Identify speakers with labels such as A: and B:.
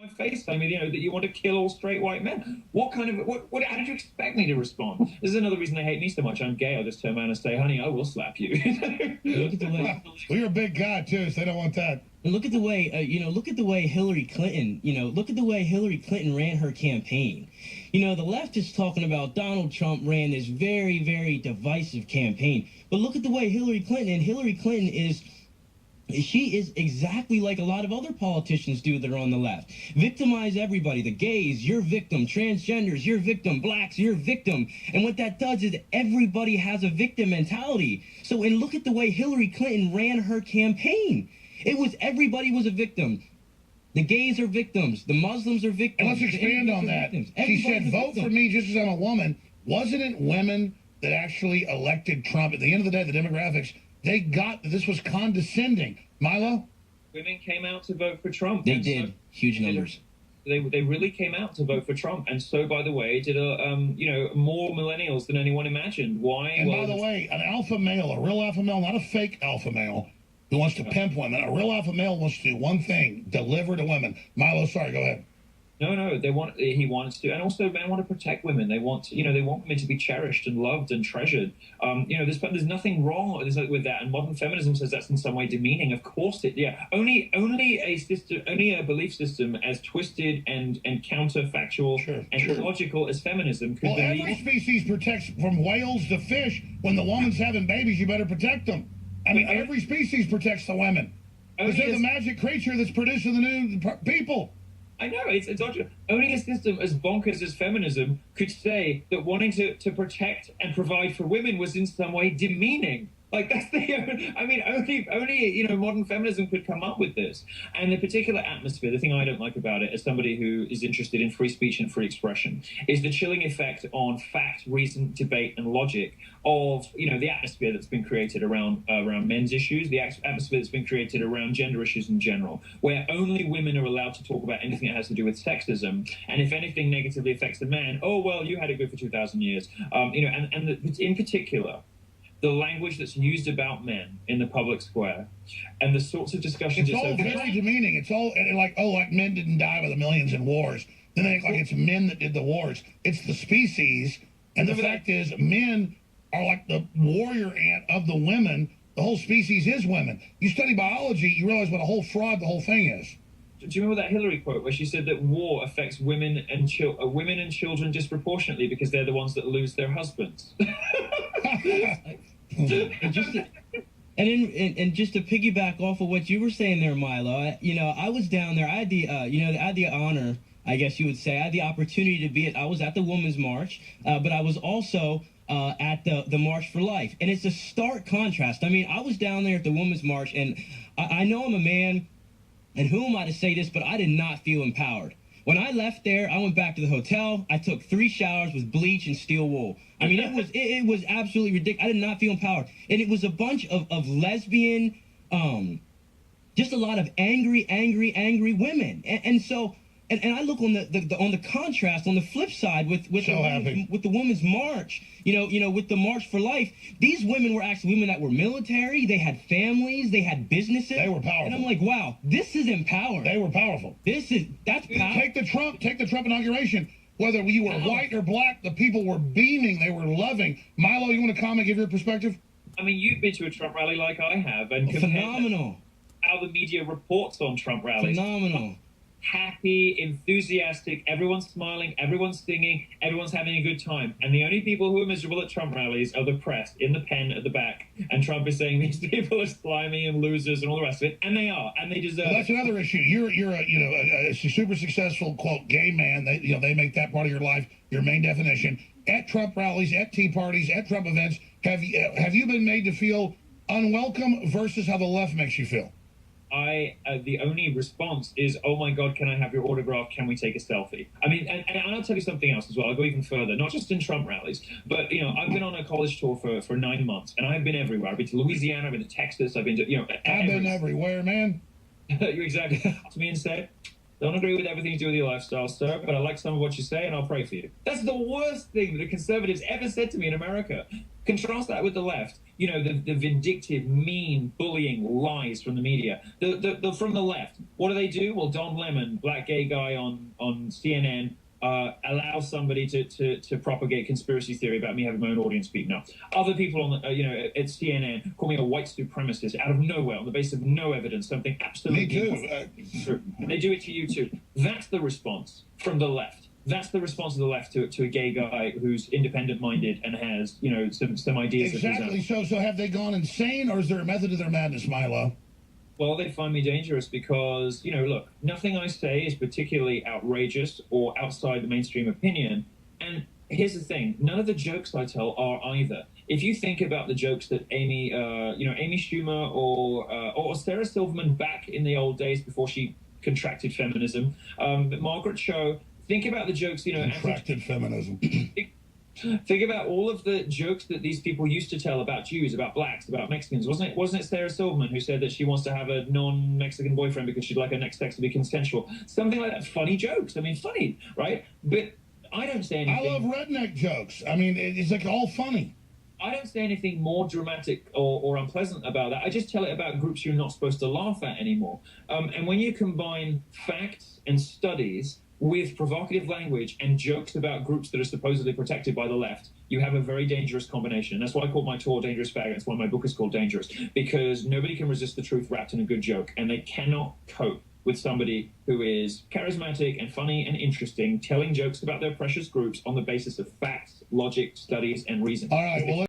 A: my face telling me, that you want to kill all straight white men. What kind of how did you expect me to respond? This is another reason they hate me so much. I'm gay. I'll just turn around and say, honey, I will slap you.
B: Look at the way.
C: Well, you're a big guy too, so they don't want that.
B: Look at the way, look at the way Hillary Clinton, look at the way Hillary Clinton ran her campaign. The left is talking about Donald Trump ran this very, very divisive campaign. But look at the way Hillary Clinton she is exactly like a lot of other politicians do that are on the left. Victimize everybody. The gays, you're victim. Transgenders, you're victim. Blacks, you're victim. And what that does is everybody has a victim mentality. So, and look at the way Hillary Clinton ran her campaign. It was everybody was a victim. The gays are victims. The Muslims are victims.
C: And let's expand on that. She said, vote for me just as I'm a woman. Wasn't it women that actually elected Trump? At the end of the day, the demographics, they got that this was condescending. Milo?
A: Women came out to vote for Trump.
B: They did. Huge numbers.
A: They really came out to vote for Trump. And so, by the way, did more millennials than anyone imagined. Why?
C: And by the way, an alpha male, a real alpha male, not a fake alpha male, who wants to pimp women. A real alpha male wants to do one thing, deliver to women. Milo, sorry, go ahead.
A: No, he wants to, and also men want to protect women. They want women to be cherished and loved and treasured. There's nothing wrong with that. And modern feminism says that's in some way demeaning. Of course only a belief system as twisted and counterfactual and illogical as feminism could believe.
C: Every species protects from whales to fish. When the woman's having babies, you better protect them. I mean, every species protects the women. Because they're the magic creature that's producing the new people.
A: I know, it's only a system as bonkers as feminism could say that wanting to protect and provide for women was in some way demeaning. Like, that's only modern feminism could come up with this. And the particular atmosphere, the thing I don't like about it as somebody who is interested in free speech and free expression, is the chilling effect on fact, reason, debate, and logic of, the atmosphere that's been created around men's issues, the atmosphere that's been created around gender issues in general, where only women are allowed to talk about anything that has to do with sexism. And if anything negatively affects the man, oh, well, you had it good for 2,000 years. In particular, the language that's used about men in the public square and the sorts of discussions.
C: It's all very demeaning. It's all like men didn't die by the millions in wars. Then they act like it's men that did the wars. It's the species. And the fact is, men are like the warrior ant of the women. The whole species is women. You study biology, you realize what a whole fraud the whole thing is.
A: Do you remember that Hillary quote where she said that war affects women and children disproportionately because they're the ones that lose their husbands?
B: And just to piggyback off of what you were saying there, Milo, I was down there. I had the honor, I guess you would say, I had the opportunity to be I was at the Women's March, but I was also at the March for Life. And it's a stark contrast. I mean, I was down there at the Women's March, and I know I'm a man, and who am I to say this, but I did not feel empowered. When I left there, I went back to the hotel. I took 3 showers with bleach and steel wool. I mean, it was absolutely ridiculous. I did not feel empowered. And it was a bunch of lesbian, just a lot of angry women. And so, and I look on the contrast on the flip side with the Women's March, with the March for Life. These women were actually women that were military. They had families. They had businesses.
C: They were powerful.
B: And I'm like, wow, this is empowering.
C: They were powerful.
B: That's power.
C: Take the Trump inauguration. Whether you were white or black, the people were beaming. They were loving. Milo, you want to comment, give your perspective?
A: I mean, you've been to a Trump rally like I have, and
B: phenomenal.
A: How the media reports on Trump rallies.
B: Phenomenal.
A: Happy, enthusiastic, everyone's smiling, everyone's singing, everyone's having a good time. And the only people who are miserable at Trump rallies are the press in the pen at the back. And Trump is saying these people are slimy and losers and all the rest of it. And they are, and they deserve
C: That's another issue. You're a super successful, quote, gay man. They make that part of your life your main definition. At Trump rallies, at tea parties, at Trump events, have you been made to feel unwelcome versus how the left makes you feel?
A: The only response is, oh my God, can I have your autograph? Can we take a selfie? I mean, and I'll tell you something else as well. I'll go even further, not just in Trump rallies, but, I've been on a college tour for 9 months, and I've been everywhere. I've been to Louisiana, I've been to Texas, I've been to,
C: I've been everywhere, man.
A: You exactly to me and said, Don't agree with everything you do with your lifestyle, sir, but I like some of what you say, and I'll pray for you. That's the worst thing that a conservative's ever said to me in America. Contrast that with the left. You know, the vindictive, mean, bullying lies from the media. From the left, what do? Well, Don Lemon, black gay guy on CNN, allows somebody to propagate conspiracy theory about me having my own audience speak now. Other people on the, at CNN call me a white supremacist out of nowhere on the basis of no evidence, something absolutely true. They do it to you too. That's the response from the left. That's the response of the left to a gay guy who's independent-minded and has, some ideas.
C: Exactly. So have they gone insane, or is there a method to their madness, Milo?
A: Well, they find me dangerous because, look, nothing I say is particularly outrageous or outside the mainstream opinion. And here's the thing. None of the jokes I tell are either. If you think about the jokes that Amy Schumer or Sarah Silverman back in the old days before she contracted feminism, Margaret Cho, think about the jokes,
C: contracted feminism.
A: Think about all of the jokes that these people used to tell about Jews, about blacks, about Mexicans. Wasn't it Sarah Silverman who said that she wants to have a non-Mexican boyfriend because she'd like her next sex to be consensual? Something like that. Funny jokes. I mean, funny, right? But I don't say anything.
C: I love redneck jokes. I mean, it's like all funny.
A: I don't say anything more dramatic or unpleasant about that. I just tell it about groups you're not supposed to laugh at anymore. And when you combine facts and studies with provocative language and jokes about groups that are supposedly protected by the left, you have a very dangerous combination. And that's why I call my tour Dangerous Faggot. That's why my book is called Dangerous, because nobody can resist the truth wrapped in a good joke, and they cannot cope with somebody who is charismatic and funny and interesting, telling jokes about their precious groups on the basis of facts, logic, studies, and reason.
C: All right, well,